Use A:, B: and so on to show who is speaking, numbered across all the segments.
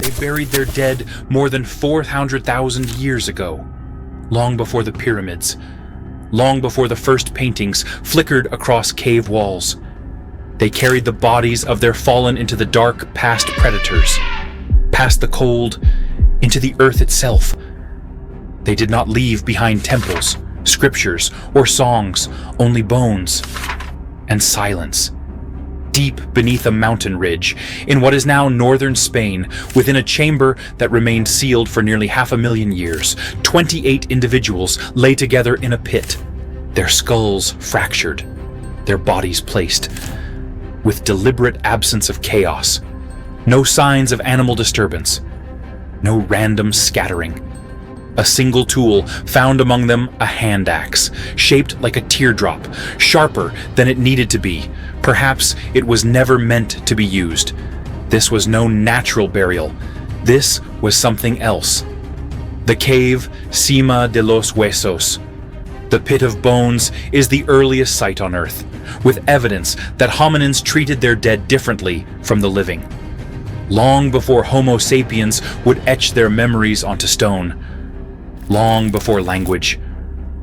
A: They buried their dead more than 400,000 years ago, long before the pyramids, long before the first paintings flickered across cave walls. They carried the bodies of their fallen into the dark past predators, past the cold, into the earth itself. They did not leave behind temples, scriptures, or songs, only bones and silence. Deep beneath a mountain ridge, in what is now northern Spain, within a chamber that remained sealed for nearly 500,000 years, 28 individuals lay together in a pit, their skulls fractured, their bodies placed, with deliberate absence of chaos, no signs of animal disturbance, no random scattering. A single tool found among them, a hand axe, shaped like a teardrop, sharper than it needed to be. Perhaps it was never meant to be used. This was no natural burial. This was something else. The cave Cima de los Huesos, the pit of bones, is the earliest site on Earth, with evidence that hominins treated their dead differently from the living. Long before Homo sapiens would etch their memories onto stone, long before language,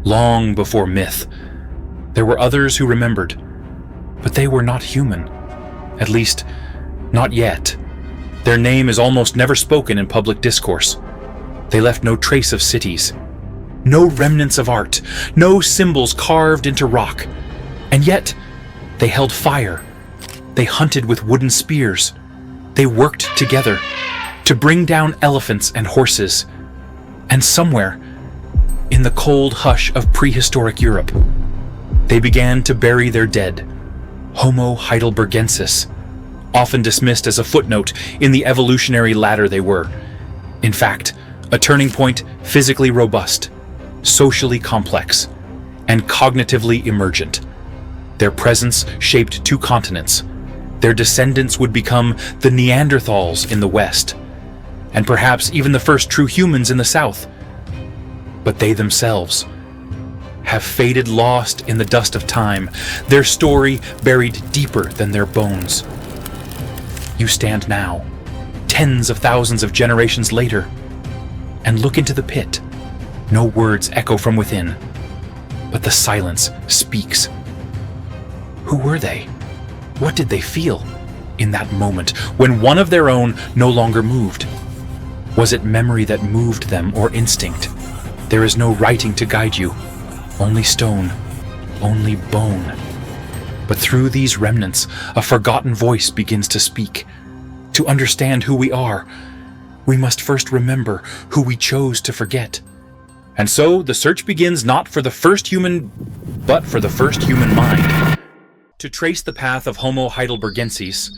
A: long before myth, there were others who remembered, but they were not human. At least, not yet. Their name is almost never spoken in public discourse. They left no trace of cities, no remnants of art, no symbols carved into rock. And yet, they held fire. They hunted with wooden spears. They worked together to bring down elephants and horses. And somewhere, in the cold hush of prehistoric Europe, they began to bury their dead. Homo heidelbergensis, often dismissed as a footnote in the evolutionary ladder they were. In fact, a turning point physically robust, socially complex, and cognitively emergent. Their presence shaped 2 continents. Their descendants would become the Neanderthals in the West, and perhaps even the first true humans in the South. But they themselves have faded, lost in the dust of time, their story buried deeper than their bones. You stand now, tens of thousands of generations later, and look into the pit. No words echo from within, but the silence speaks. Who were they? What did they feel in that moment when one of their own no longer moved? Was it memory that moved them, or instinct? There is no writing to guide you. Only stone, only bone. But through these remnants, a forgotten voice begins to speak. To understand who we are, we must first remember who we chose to forget. And so the search begins not for the first human, but for the first human mind. To trace the path of Homo heidelbergensis,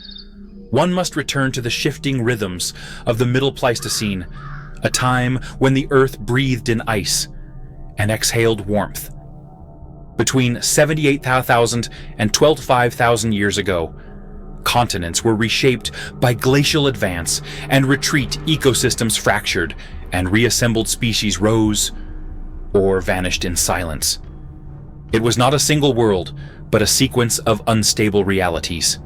A: one must return to the shifting rhythms of the Middle Pleistocene, a time when the Earth breathed in ice and exhaled warmth. Between 78,000 and 12,500 years ago, continents were reshaped by glacial advance and retreat, ecosystems fractured, and reassembled species rose or vanished in silence. It was not a single world, but a sequence of unstable realities.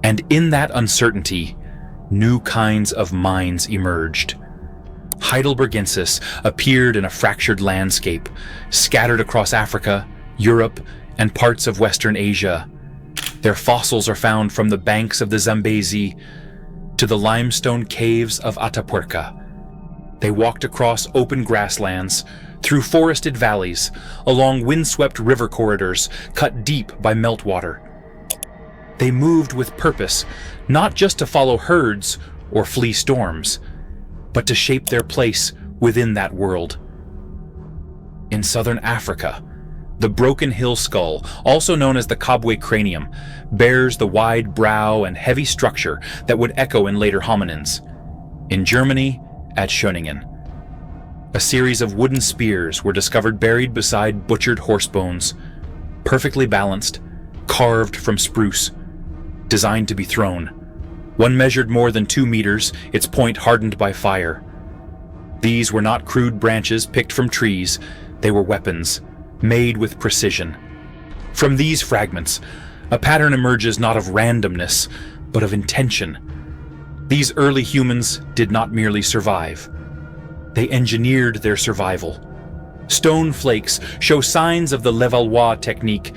A: And in that uncertainty, new kinds of minds emerged. Heidelbergensis appeared in a fractured landscape, scattered across Africa, Europe, and parts of Western Asia. Their fossils are found from the banks of the Zambezi to the limestone caves of Atapuerca. They walked across open grasslands, through forested valleys, along windswept river corridors cut deep by meltwater. They moved with purpose, not just to follow herds or flee storms, but to shape their place within that world. In southern Africa, the broken hill skull, also known as the Kabwe cranium, bears the wide brow and heavy structure that would echo in later hominins. In Germany, at Schöningen, a series of wooden spears were discovered buried beside butchered horse bones, perfectly balanced, carved from spruce, designed to be thrown. One measured more than 2 meters, its point hardened by fire. These were not crude branches picked from trees, they were weapons, made with precision. From these fragments, a pattern emerges not of randomness, but of intention. These early humans did not merely survive. They engineered their survival. Stone flakes show signs of the Levallois technique,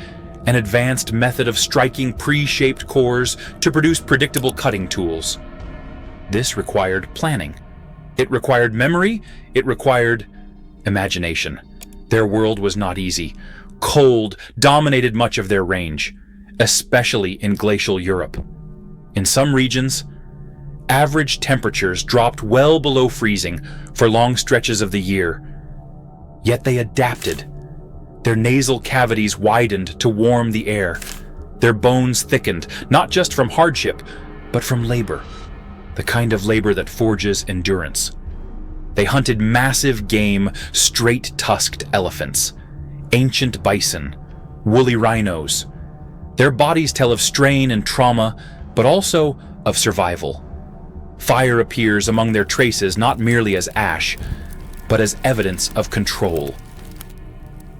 A: an advanced method of striking pre-shaped cores to produce predictable cutting tools. This required planning. It required memory. It required imagination. Their world was not easy. Cold dominated much of their range, especially in glacial Europe. In some regions, average temperatures dropped well below freezing for long stretches of the year. Yet they adapted. Their nasal cavities widened to warm the air. Their bones thickened, not just from hardship, but from labor, the kind of labor that forges endurance. They hunted massive game, straight-tusked elephants, ancient bison, woolly rhinos. Their bodies tell of strain and trauma, but also of survival. Fire appears among their traces not merely as ash, but as evidence of control.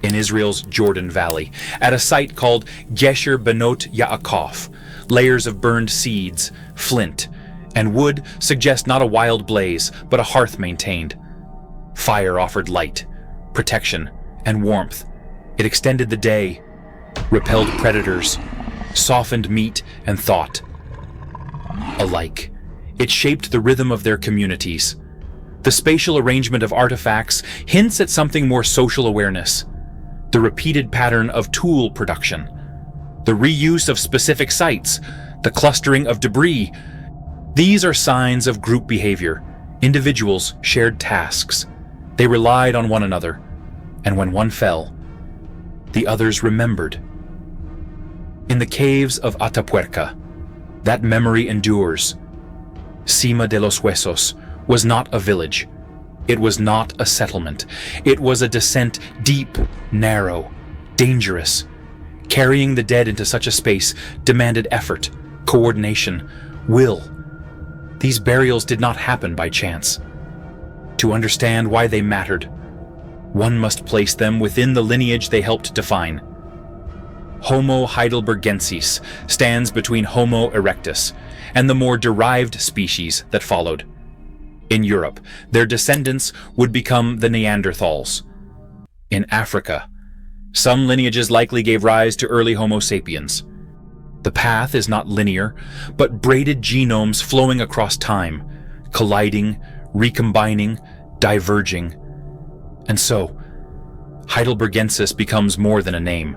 A: In Israel's Jordan Valley, at a site called Gesher Benot Yaakov, layers of burned seeds, flint, and wood suggest not a wild blaze, but a hearth maintained. Fire offered light, protection, and warmth. It extended the day, repelled predators, softened meat and thought. Alike, it shaped the rhythm of their communities. The spatial arrangement of artifacts hints at something more social awareness. The repeated pattern of tool production, the reuse of specific sites, the clustering of debris. These are signs of group behavior. Individuals shared tasks. They relied on one another, and when one fell, the others remembered. In the caves of Atapuerca, that memory endures. Cima de los Huesos was not a village. It was not a settlement. It was a descent deep, narrow, dangerous. Carrying the dead into such a space demanded effort, coordination, will. These burials did not happen by chance. To understand why they mattered, one must place them within the lineage they helped define. Homo heidelbergensis stands between Homo erectus and the more derived species that followed. In Europe, their descendants would become the Neanderthals. In Africa, some lineages likely gave rise to early Homo sapiens. The path is not linear, but braided genomes flowing across time, colliding, recombining, diverging. And so, Heidelbergensis becomes more than a name.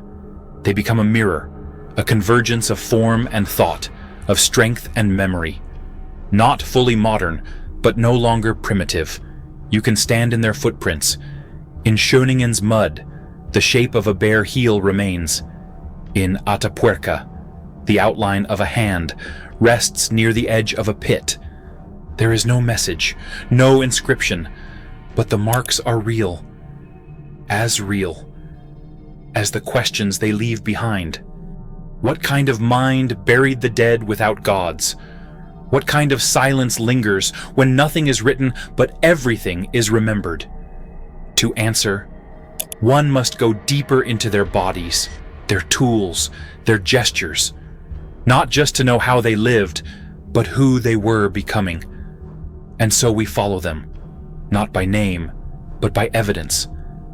A: They become a mirror, a convergence of form and thought, of strength and memory. Not fully modern, but no longer primitive. You can stand in their footprints. In Schöningen's mud, the shape of a bare heel remains. In Atapuerca, the outline of a hand rests near the edge of a pit. There is no message, no inscription, but the marks are real as the questions they leave behind. What kind of mind buried the dead without gods? What kind of silence lingers when nothing is written but everything is remembered? To answer, one must go deeper into their bodies, their tools, their gestures, not just to know how they lived, but who they were becoming. And so we follow them, not by name, but by evidence,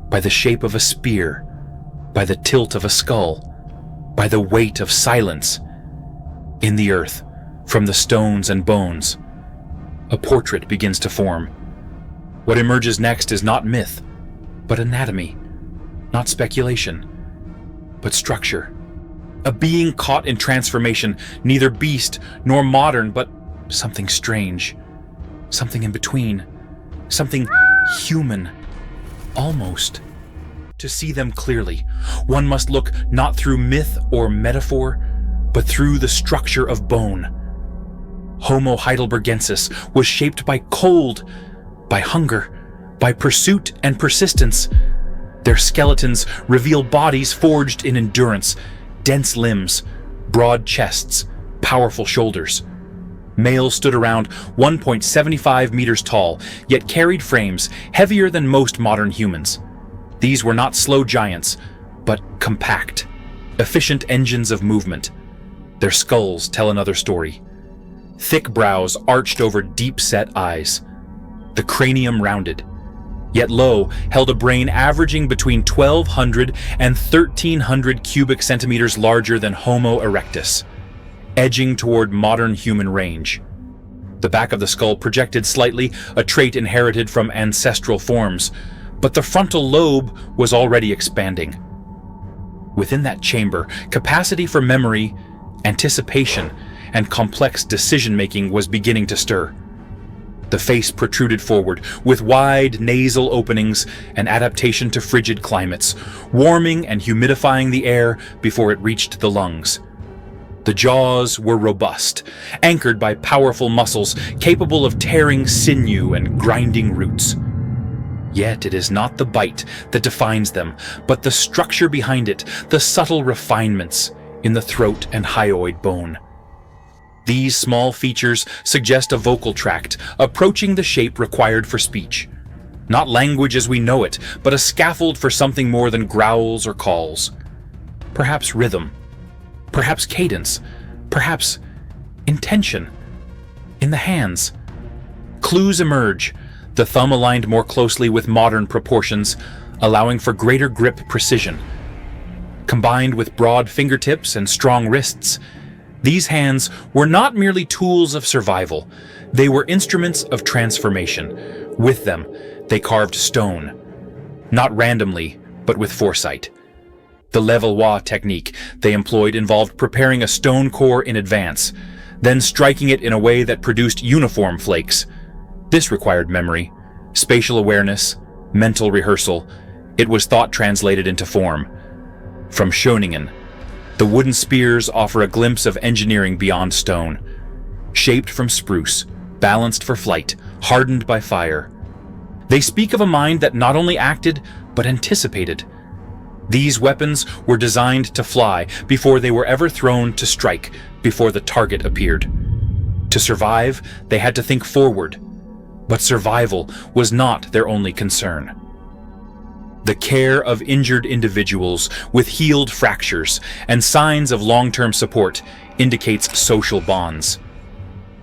A: by the shape of a spear, by the tilt of a skull, by the weight of silence. In the earth, from the stones and bones, a portrait begins to form. What emerges next is not myth, but anatomy, not speculation, but structure. A being caught in transformation, neither beast nor modern, but something strange, something in between, something human, almost. To see them clearly, one must look not through myth or metaphor, but through the structure of bone. Homo heidelbergensis was shaped by cold, by hunger, by pursuit and persistence. Their skeletons reveal bodies forged in endurance, dense limbs, broad chests, powerful shoulders. Males stood around 1.75 meters tall, yet carried frames heavier than most modern humans. These were not slow giants, but compact, efficient engines of movement. Their skulls tell another story. Thick brows arched over deep-set eyes. The cranium rounded, yet low, held a brain averaging between 1,200 and 1,300 cubic centimeters larger than Homo erectus, edging toward modern human range. The back of the skull projected slightly, a trait inherited from ancestral forms, but the frontal lobe was already expanding. Within that chamber, capacity for memory, anticipation, and complex decision-making was beginning to stir. The face protruded forward, with wide nasal openings, an adaptation to frigid climates, warming and humidifying the air before it reached the lungs. The jaws were robust, anchored by powerful muscles capable of tearing sinew and grinding roots. Yet it is not the bite that defines them, but the structure behind it, the subtle refinements in the throat and hyoid bone. These small features suggest a vocal tract approaching the shape required for speech. Not language as we know it, but a scaffold for something more than growls or calls. Perhaps rhythm, perhaps cadence, perhaps intention. In the hands, clues emerge, the thumb aligned more closely with modern proportions, allowing for greater grip precision. Combined with broad fingertips and strong wrists, these hands were not merely tools of survival, they were instruments of transformation. With them, they carved stone, not randomly, but with foresight. The levallois technique they employed involved preparing a stone core in advance, then striking it in a way that produced uniform flakes. This required memory, spatial awareness, mental rehearsal. It was thought translated into form. From Schoningen, the wooden spears offer a glimpse of engineering beyond stone. Shaped from spruce, balanced for flight, hardened by fire. They speak of a mind that not only acted, but anticipated. These weapons were designed to fly before they were ever thrown to strike, before the target appeared. To survive, they had to think forward. But survival was not their only concern. The care of injured individuals with healed fractures and signs of long-term support indicates social bonds.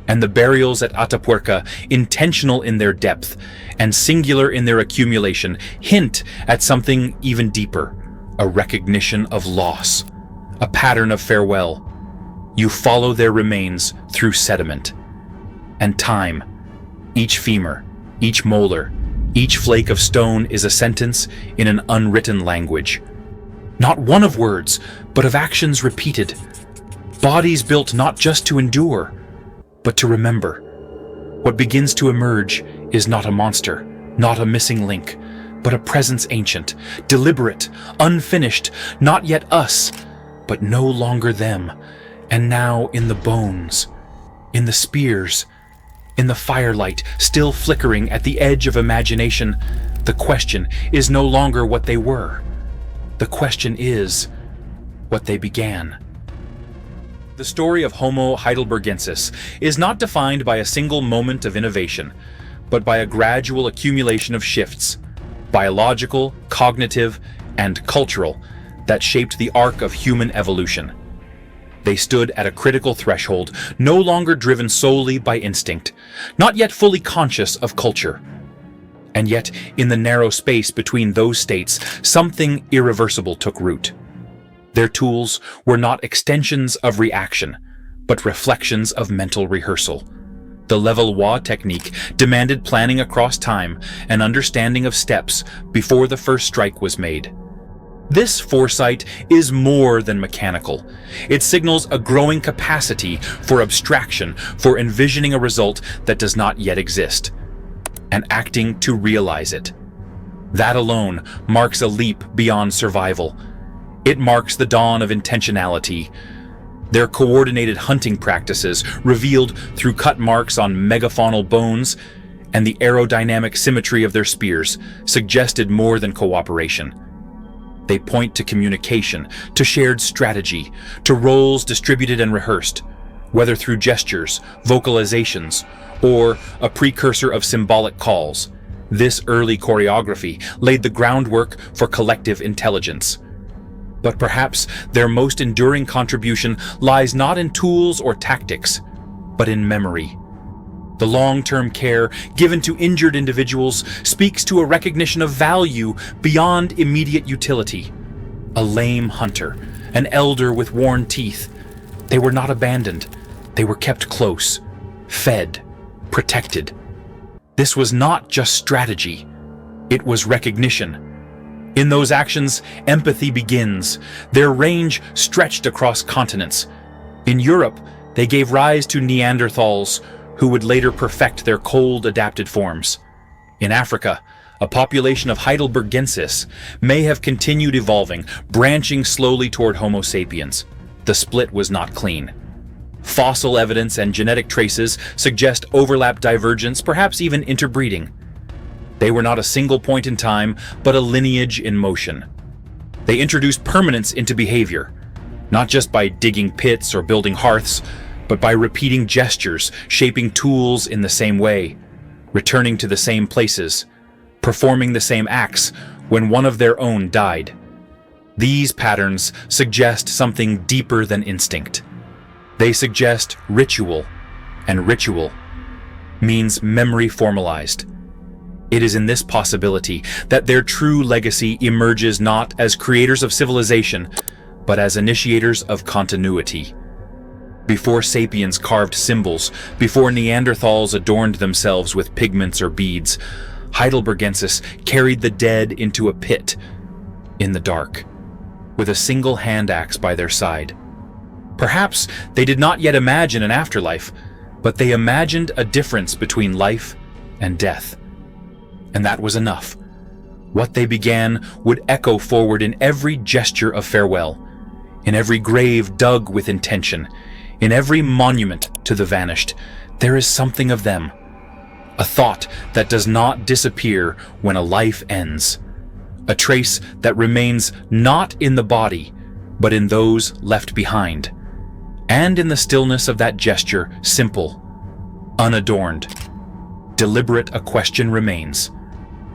A: And the burials at Atapuerca, intentional in their depth and singular in their accumulation, hint at something even deeper, a recognition of loss, a pattern of farewell. You follow their remains through sediment. And time, each femur, each molar, each flake of stone is a sentence in an unwritten language. Not one of words, but of actions repeated. Bodies built not just to endure, but to remember. What begins to emerge is not a monster, not a missing link, but a presence ancient, deliberate, unfinished, not yet us, but no longer them, and now in the bones, in the spears, in the firelight still flickering at the edge of imagination. The question is no longer what they were. The question is what they began. The story of Homo heidelbergensis is not defined by a single moment of innovation, but by a gradual accumulation of shifts, biological, cognitive, and cultural, that shaped the arc of human evolution. They stood at a critical threshold, no longer driven solely by instinct, not yet fully conscious of culture. And yet, in the narrow space between those states, something irreversible took root. Their tools were not extensions of reaction, but reflections of mental rehearsal. The levallois technique demanded planning across time and understanding of steps before the first strike was made. This foresight is more than mechanical. It signals a growing capacity for abstraction, for envisioning a result that does not yet exist, and acting to realize it. That alone marks a leap beyond survival. It marks the dawn of intentionality. Their coordinated hunting practices, revealed through cut marks on megafaunal bones, and the aerodynamic symmetry of their spears, suggested more than cooperation. They point to communication, to shared strategy, to roles distributed and rehearsed, whether through gestures, vocalizations, or a precursor of symbolic calls. This early choreography laid the groundwork for collective intelligence. But perhaps their most enduring contribution lies not in tools or tactics, but in memory. The long-term care given to injured individuals speaks to a recognition of value beyond immediate utility. A lame hunter, an elder with worn teeth. They were not abandoned. They were kept close, fed, protected. This was not just strategy. It was recognition. In those actions, empathy begins. Their range stretched across continents. In Europe, they gave rise to neanderthals, who would later perfect their cold-adapted forms. In Africa, a population of heidelbergensis may have continued evolving, branching slowly toward Homo sapiens. The split was not clean. Fossil evidence and genetic traces suggest overlap divergence, perhaps even interbreeding. They were not a single point in time, but a lineage in motion. They introduced permanence into behavior, not just by digging pits or building hearths, but by repeating gestures, shaping tools in the same way, returning to the same places, performing the same acts when one of their own died. These patterns suggest something deeper than instinct. They suggest ritual, and ritual means memory formalized. It is in this possibility that their true legacy emerges not as creators of civilization, but as initiators of continuity. Before sapiens carved symbols, before Neanderthals adorned themselves with pigments or beads, heidelbergensis carried the dead into a pit in the dark, with a single hand axe by their side. Perhaps they did not yet imagine an afterlife, but they imagined a difference between life and death. And that was enough. What they began would echo forward in every gesture of farewell, in every grave dug with intention, in every monument to the vanished. There is something of them, a thought that does not disappear when a life ends, a trace that remains not in the body, but in those left behind. And in the stillness of that gesture, simple, unadorned, deliberate, a question remains.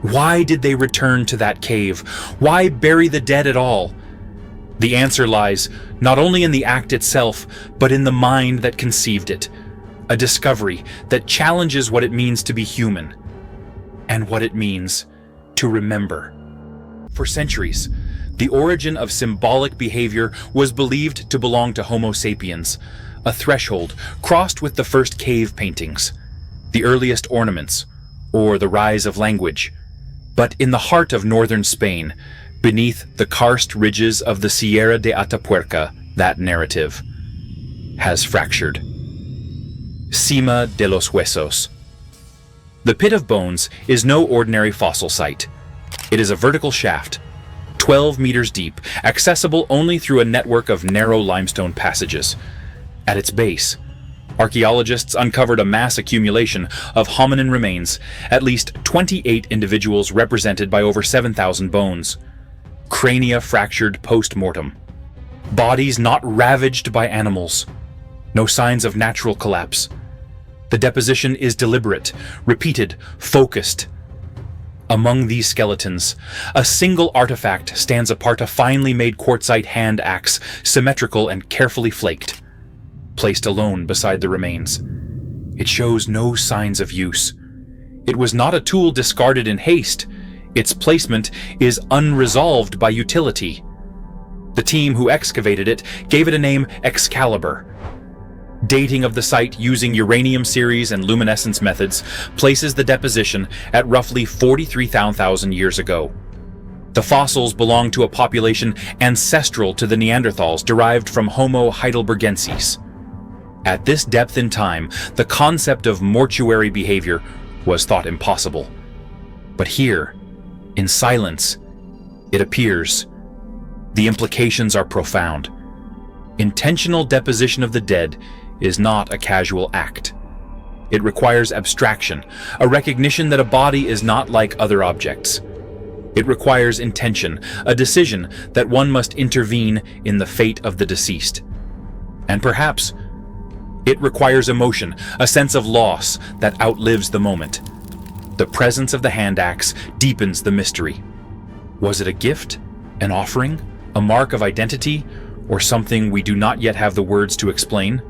A: Why did they return to that cave? Why bury the dead at all? The answer lies not only in the act itself, but in the mind that conceived it, a discovery that challenges what it means to be human and what it means to remember. For centuries, the origin of symbolic behavior was believed to belong to Homo sapiens, a threshold crossed with the first cave paintings, the earliest ornaments, or the rise of language. But in the heart of northern Spain, beneath the karst ridges of the Sierra de Atapuerca, that narrative has fractured. Cima de los Huesos. The Pit of Bones is no ordinary fossil site. It is a vertical shaft, 12 meters deep, accessible only through a network of narrow limestone passages. At its base, archaeologists uncovered a mass accumulation of hominin remains, at least 28 individuals represented by over 7,000 bones. Crania fractured post-mortem. Bodies not ravaged by animals. No signs of natural collapse. The deposition is deliberate, repeated, focused. Among these skeletons, a single artifact stands apart, a finely made quartzite hand axe, symmetrical and carefully flaked, placed alone beside the remains. It shows no signs of use. It was not a tool discarded in haste. Its placement is unresolved by utility. The team who excavated it gave it a name, Excalibur. Dating of the site using uranium series and luminescence methods places the deposition at roughly 43,000 years ago. The fossils belong to a population ancestral to the Neanderthals, derived from Homo heidelbergensis. At this depth in time, the concept of mortuary behavior was thought impossible. But here, in silence, it appears. The implications are profound. Intentional deposition of the dead is not a casual act. It requires abstraction, a recognition that a body is not like other objects. It requires intention, a decision that one must intervene in the fate of the deceased. And perhaps it requires emotion, a sense of loss that outlives the moment. The presence of the hand axe deepens the mystery. Was it a gift, an offering, a mark of identity, or something we do not yet have the words to explain?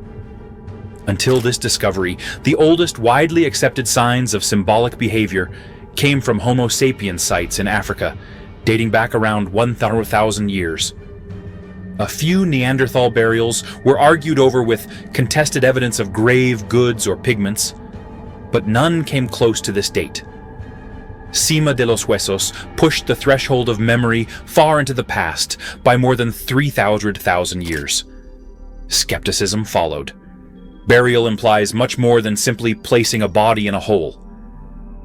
A: Until this discovery, the oldest widely accepted signs of symbolic behavior came from Homo sapiens sites in Africa, dating back around 1,000 years. A few Neanderthal burials were argued over with contested evidence of grave goods or pigments, but none came close to this date. Cima de los Huesos pushed the threshold of memory far into the past by more than 300,000 years. Skepticism followed. Burial implies much more than simply placing a body in a hole.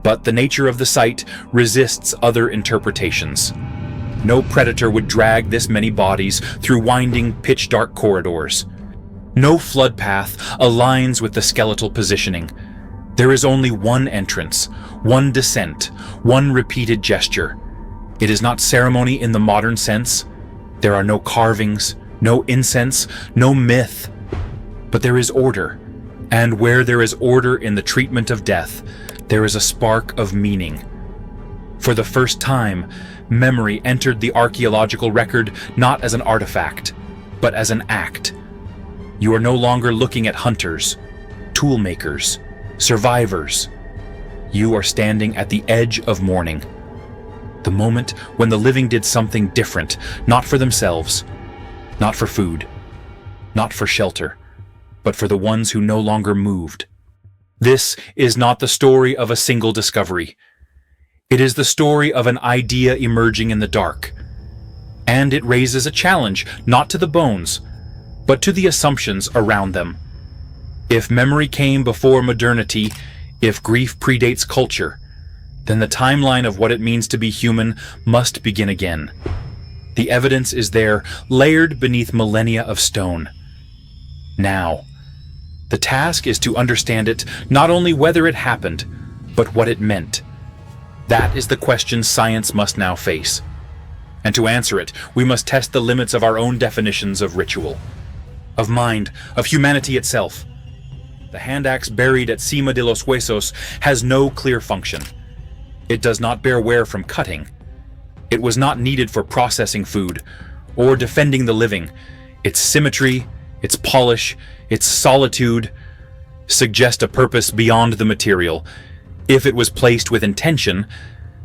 A: But the nature of the site resists other interpretations. No predator would drag this many bodies through winding, pitch-dark corridors. No flood path aligns with the skeletal positioning. There is only one entrance, one descent, one repeated gesture. It is not ceremony in the modern sense. There are no carvings, no incense, no myth. But there is order, and where there is order in the treatment of death, there is a spark of meaning. For the first time, memory entered the archaeological record not as an artifact, but as an act. You are no longer looking at hunters, tool makers, survivors. You are standing at the edge of mourning. The moment when the living did something different, not for themselves, not for food, not for shelter, but for the ones who no longer moved. This is not the story of a single discovery. It is the story of an idea emerging in the dark. And it raises a challenge, not to the bones, but to the assumptions around them. If memory came before modernity, if grief predates culture, then the timeline of what it means to be human must begin again. The evidence is there, layered beneath millennia of stone. Now, the task is to understand it, not only whether it happened, but what it meant. That is the question science must now face. And to answer it, we must test the limits of our own definitions of ritual, of mind, of humanity itself. The hand axe buried at Cima de los Huesos has no clear function. It does not bear wear from cutting. It was not needed for processing food or defending the living. Its symmetry, its polish, its solitude suggest a purpose beyond the material. If it was placed with intention,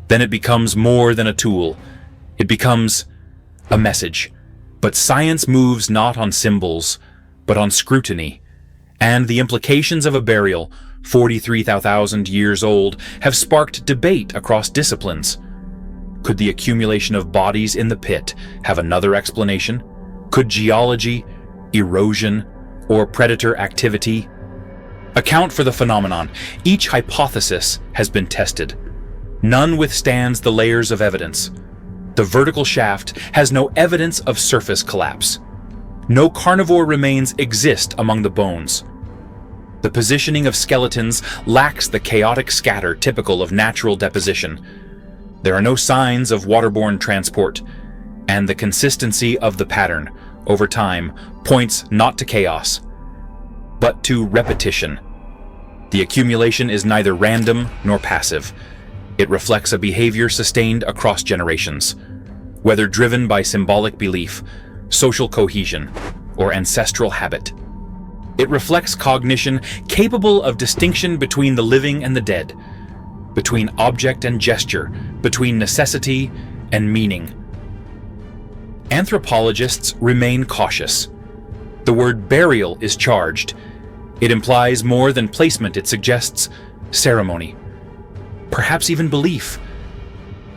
A: then it becomes more than a tool. It becomes a message. But science moves not on symbols, but on scrutiny. And the implications of a burial, 43,000 years old, have sparked debate across disciplines. Could the accumulation of bodies in the pit have another explanation? Could geology, erosion, or predator activity account for the phenomenon? Each hypothesis has been tested. None withstands the layers of evidence. The vertical shaft has no evidence of surface collapse. No carnivore remains exist among the bones. The positioning of skeletons lacks the chaotic scatter typical of natural deposition. There are no signs of waterborne transport, and the consistency of the pattern, over time, points not to chaos, but to repetition. The accumulation is neither random nor passive. It reflects a behavior sustained across generations, whether driven by symbolic belief, social cohesion, or ancestral habit. It reflects cognition capable of distinction between the living and the dead, between object and gesture, between necessity and meaning. Anthropologists remain cautious. The word burial is charged. It implies more than placement. It suggests ceremony, perhaps even belief.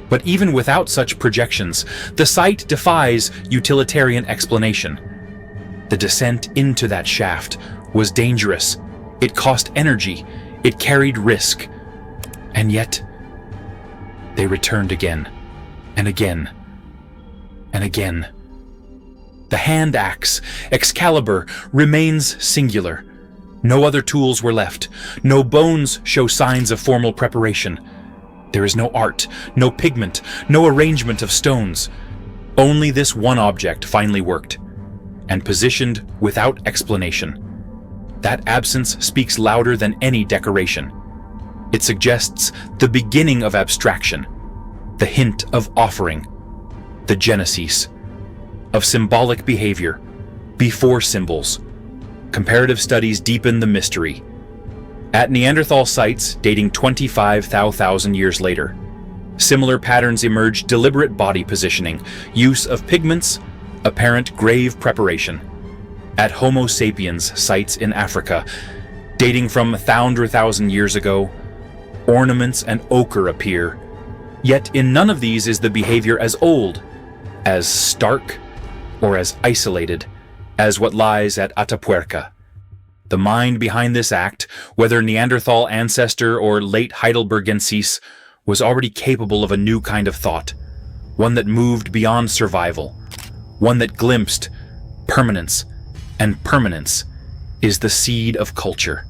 A: But even without such projections, the site defies utilitarian explanation. The descent into that shaft was dangerous. It cost energy. It carried risk. And yet, they returned again, and again, and again. The hand axe, Excalibur, remains singular. No other tools were left. No bones show signs of formal preparation. There is no art, no pigment, no arrangement of stones. Only this one object finally worked, and positioned without explanation. That absence speaks louder than any decoration. It suggests the beginning of abstraction, the hint of offering, the genesis of symbolic behavior before symbols, comparative studies deepen the mystery. At Neanderthal sites dating 25,000 years later, similar patterns emerge: deliberate body positioning, use of pigments, apparent grave preparation. At Homo sapiens sites in Africa, dating from 100,000 years ago, ornaments and ochre appear, yet in none of these is the behavior as old, as stark, or as isolated as what lies at Atapuerca. The mind behind this act, whether Neanderthal ancestor or late heidelbergensis, was already capable of a new kind of thought, one that moved beyond survival, one that glimpsed permanence, and permanence is the seed of culture.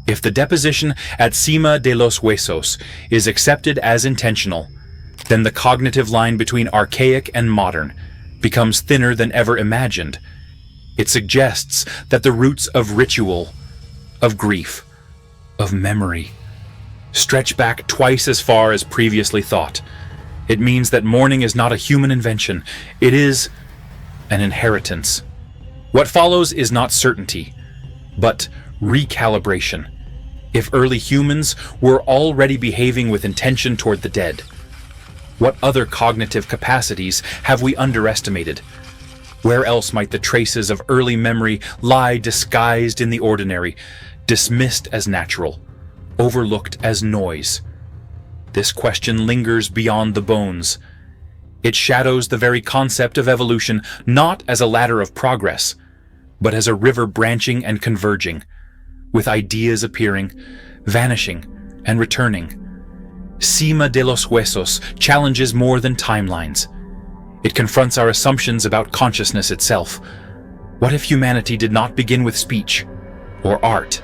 A: If the deposition at Cima de los Huesos is accepted as intentional, then the cognitive line between archaic and modern becomes thinner than ever imagined. It suggests that the roots of ritual, of grief, of memory, stretch back twice as far as previously thought. It means that mourning is not a human invention, it is an inheritance. What follows is not certainty, but recalibration. If early humans were already behaving with intention toward the dead, what other cognitive capacities have we underestimated? Where else might the traces of early memory lie disguised in the ordinary, dismissed as natural, overlooked as noise? This question lingers beyond the bones. It shadows the very concept of evolution, not as a ladder of progress, but as a river branching and converging, with ideas appearing, vanishing, and returning. Cima de los Huesos challenges more than timelines. It confronts our assumptions about consciousness itself. What if humanity did not begin with speech, or art,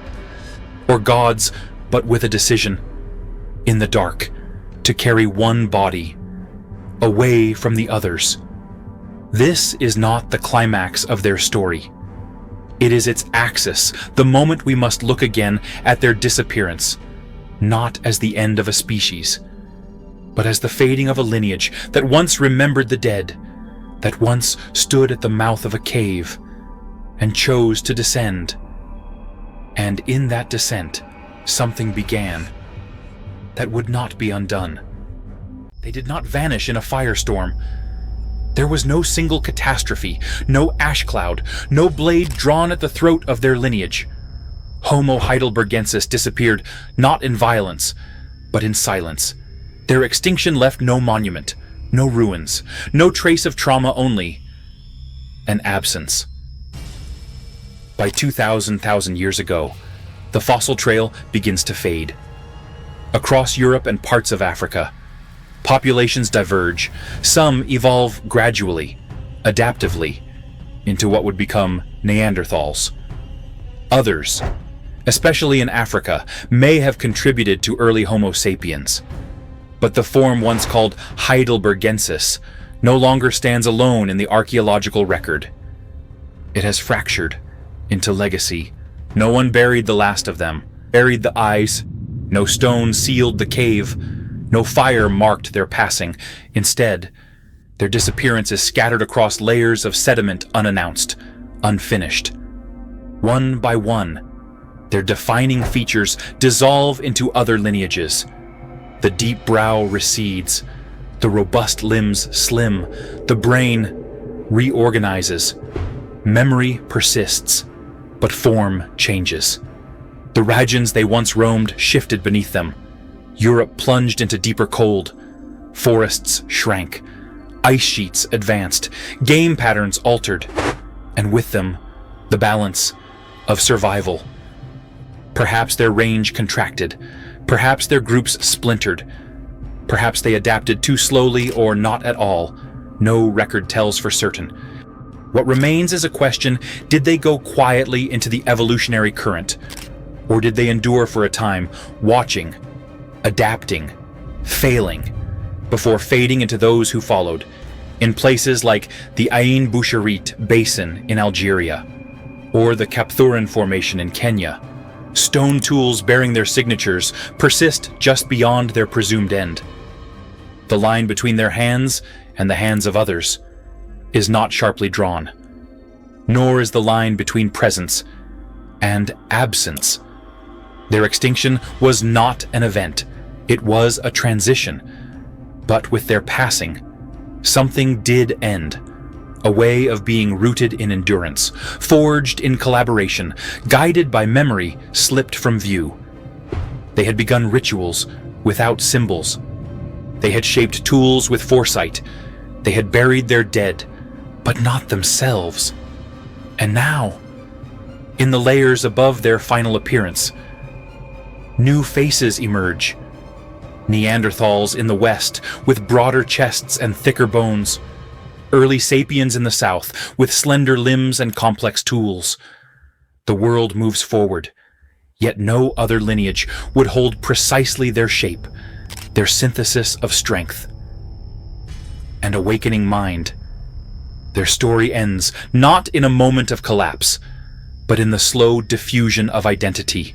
A: or gods, but with a decision, in the dark, to carry one body, away from the others? This is not the climax of their story. It is its axis, the moment we must look again at their disappearance, not as the end of a species, but as the fading of a lineage that once remembered the dead, that once stood at the mouth of a cave and chose to descend. And in that descent, something began that would not be undone. They did not vanish in a firestorm. There was no single catastrophe, no ash cloud, no blade drawn at the throat of their lineage. Homo heidelbergensis disappeared not in violence, but in silence. Their extinction left no monument, no ruins, no trace of trauma, only an absence. By 2,000 years ago, the fossil trail begins to fade. Across Europe and parts of Africa, populations diverge. Some evolve gradually, adaptively, into what would become Neanderthals. Others, especially in Africa, may have contributed to early Homo sapiens. But the form once called heidelbergensis no longer stands alone in the archaeological record. It has fractured into legacy. No one buried the last of them, buried the eyes. No stone sealed the cave. No fire marked their passing. Instead, their disappearance is scattered across layers of sediment, unannounced, unfinished. One by one, their defining features dissolve into other lineages. The deep brow recedes, the robust limbs slim, the brain reorganizes. Memory persists, but form changes. The regions they once roamed shifted beneath them. Europe plunged into deeper cold. Forests shrank. Ice sheets advanced. Game patterns altered. And with them, the balance of survival. Perhaps their range contracted. Perhaps their groups splintered. Perhaps they adapted too slowly or not at all. No record tells for certain. What remains is a question: did they go quietly into the evolutionary current? Or did they endure for a time, watching, adapting, failing, before fading into those who followed, in places like the Ain Boucherit Basin in Algeria, or the Kapthuran Formation in Kenya? Stone tools bearing their signatures persist just beyond their presumed end. The line between their hands and the hands of others is not sharply drawn, nor is the line between presence and absence. Their extinction was not an event, it was a transition. But with their passing, something did end. A way of being rooted in endurance, forged in collaboration, guided by memory, slipped from view. They had begun rituals without symbols. They had shaped tools with foresight. They had buried their dead, but not themselves. And now, in the layers above their final appearance, new faces emerge. Neanderthals in the west, with broader chests and thicker bones. Early sapiens in the south, with slender limbs and complex tools. The world moves forward, yet no other lineage would hold precisely their shape, their synthesis of strength. And awakening mind. Their story ends not in a moment of collapse, but in the slow diffusion of identity.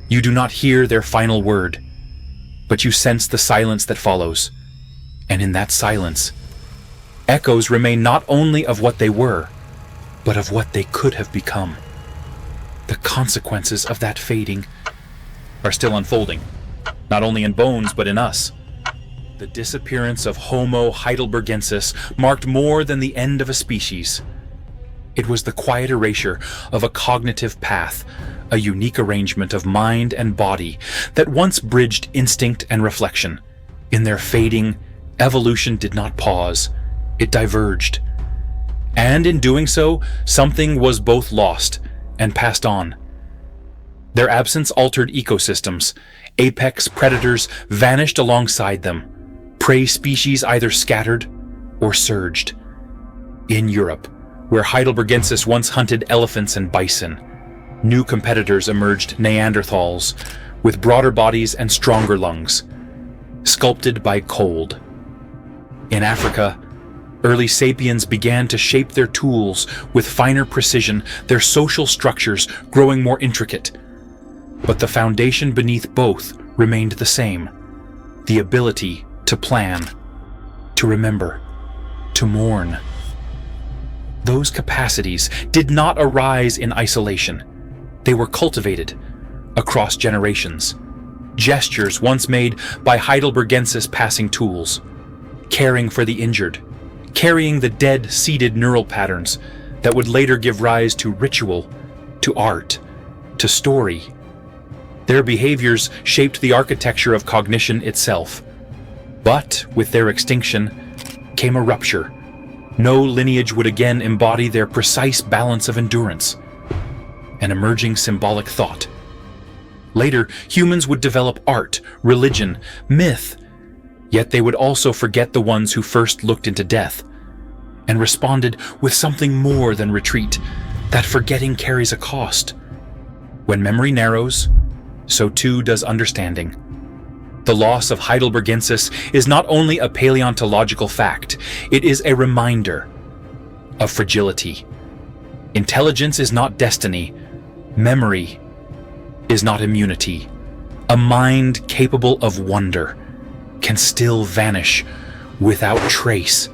A: You do not hear their final word, but you sense the silence that follows. And in that silence, echoes remain not only of what they were, but of what they could have become. The consequences of that fading are still unfolding, not only in bones, but in us. The disappearance of Homo heidelbergensis marked more than the end of a species. It was the quiet erasure of a cognitive path, a unique arrangement of mind and body that once bridged instinct and reflection. In their fading, evolution did not pause, it diverged. And in doing so, something was both lost and passed on. Their absence altered ecosystems. Apex predators vanished alongside them. Prey species either scattered or surged. In Europe, where heidelbergensis once hunted elephants and bison, new competitors emerged: Neanderthals, with broader bodies and stronger lungs, sculpted by cold. In Africa, early sapiens began to shape their tools with finer precision, their social structures growing more intricate. But the foundation beneath both remained the same: the ability to plan, to remember, to mourn. Those capacities did not arise in isolation. They were cultivated across generations. Gestures once made by heidelbergensis passing tools, caring for the injured, carrying the dead seeded neural patterns that would later give rise to ritual, to art, to story. Their behaviors shaped the architecture of cognition itself. But with their extinction came a rupture. No lineage would again embody their precise balance of endurance, an emerging symbolic thought. Later, humans would develop art, religion, myth, yet they would also forget the ones who first looked into death and responded with something more than retreat. That forgetting carries a cost. When memory narrows, so too does understanding. The loss of heidelbergensis is not only a paleontological fact, it is a reminder of fragility. Intelligence is not destiny. Memory is not immunity. A mind capable of wonder can still vanish without trace,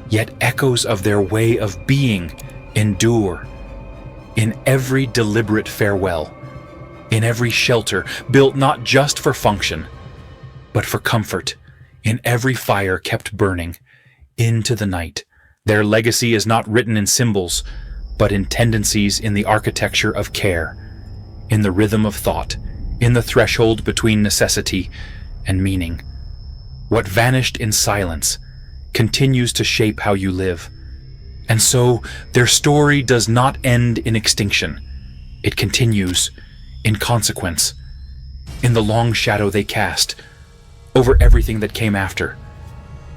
A: yet echoes of their way of being endure. In every deliberate farewell, in every shelter built not just for function, but for comfort, in every fire kept burning into the night, their legacy is not written in symbols, but in tendencies, in the architecture of care, in the rhythm of thought, in the threshold between necessity and meaning. What vanished in silence continues to shape how you live. And so, their story does not end in extinction. It continues in consequence, in the long shadow they cast over everything that came after.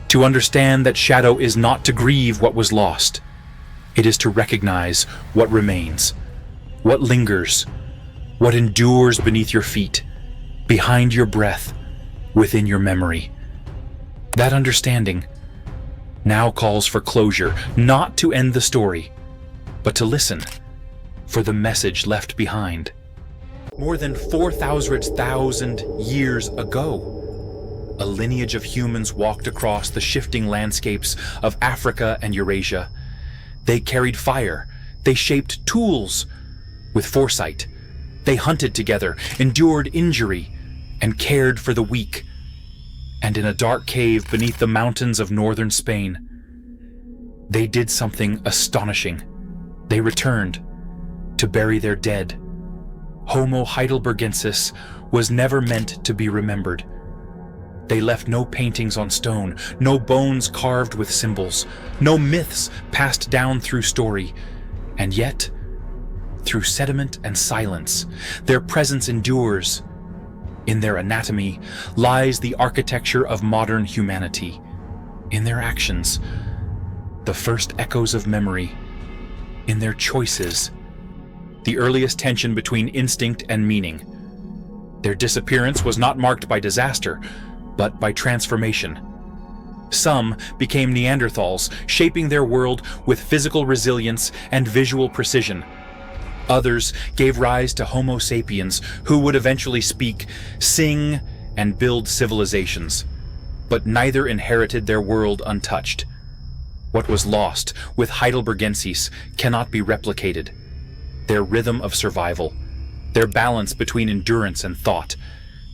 A: To understand that shadow is not to grieve what was lost. It is to recognize what remains, what lingers, what endures beneath your feet, behind your breath, within your memory. That understanding now calls for closure, not to end the story, but to listen for the message left behind. More than 4,000 years ago, a lineage of humans walked across the shifting landscapes of Africa and Eurasia. They carried fire, they shaped tools, With foresight, they hunted together, endured injury, and cared for the weak. And in a dark cave beneath the mountains of northern Spain, they did something astonishing. They returned to bury their dead. Homo heidelbergensis was never meant to be remembered. They left no paintings on stone, no bones carved with symbols, no myths passed down through story. And yet, through sediment and silence, their presence endures. In their anatomy lies the architecture of modern humanity. In their actions, the first echoes of memory. In their choices, the earliest tension between instinct and meaning. Their disappearance was not marked by disaster, but by transformation. Some became Neanderthals, shaping their world with physical resilience and visual precision. Others gave rise to Homo sapiens, who would eventually speak, sing, and build civilizations. But neither inherited their world untouched. What was lost with heidelbergensis cannot be replicated. Their rhythm of survival, their balance between endurance and thought,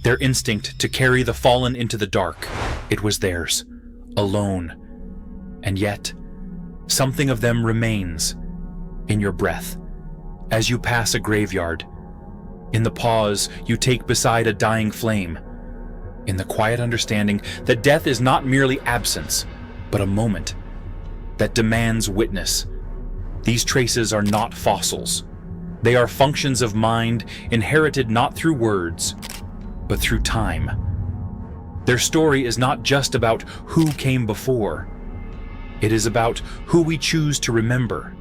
A: their instinct to carry the fallen into the dark, it was theirs, alone. And yet, something of them remains in your breath, as you pass a graveyard, in the pause you take beside a dying flame, in the quiet understanding that death is not merely absence, but a moment that demands witness. These traces are not fossils. They are functions of mind inherited not through words, but through time. Their story is not just about who came before. It is about who we choose to remember.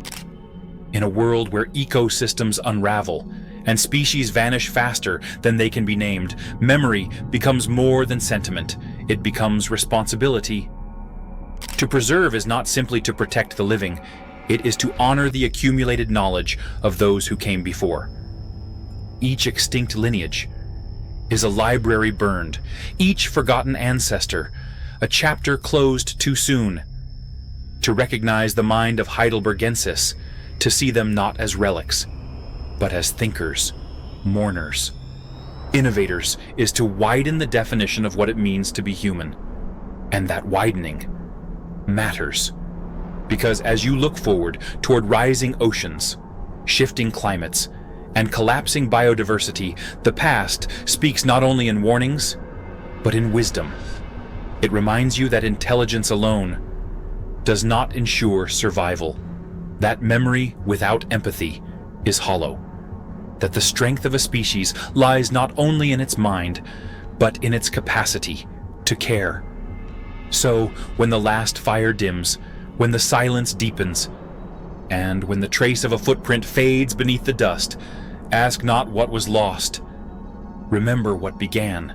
A: In a world where ecosystems unravel and species vanish faster than they can be named, memory becomes more than sentiment. It becomes responsibility. To preserve is not simply to protect the living. It is to honor the accumulated knowledge of those who came before. Each extinct lineage is a library burned, each forgotten ancestor a chapter closed too soon. To recognize the mind of heidelbergensis, to see them not as relics, but as thinkers, mourners, innovators, is to widen the definition of what it means to be human. And that widening matters, because as you look forward toward rising oceans, shifting climates, and collapsing biodiversity, the past speaks not only in warnings, but in wisdom. It reminds you that intelligence alone does not ensure survival, that memory without empathy is hollow, that the strength of a species lies not only in its mind, but in its capacity to care. So, when the last fire dims, when the silence deepens, and when the trace of a footprint fades beneath the dust, ask not what was lost. Remember what began.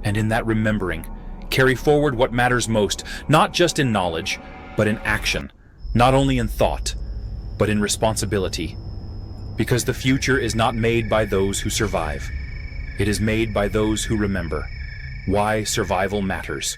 A: And in that remembering, carry forward what matters most, not just in knowledge, but in action, not only in thought, but in responsibility. Because the future is not made by those who survive. It is made by those who remember why survival matters.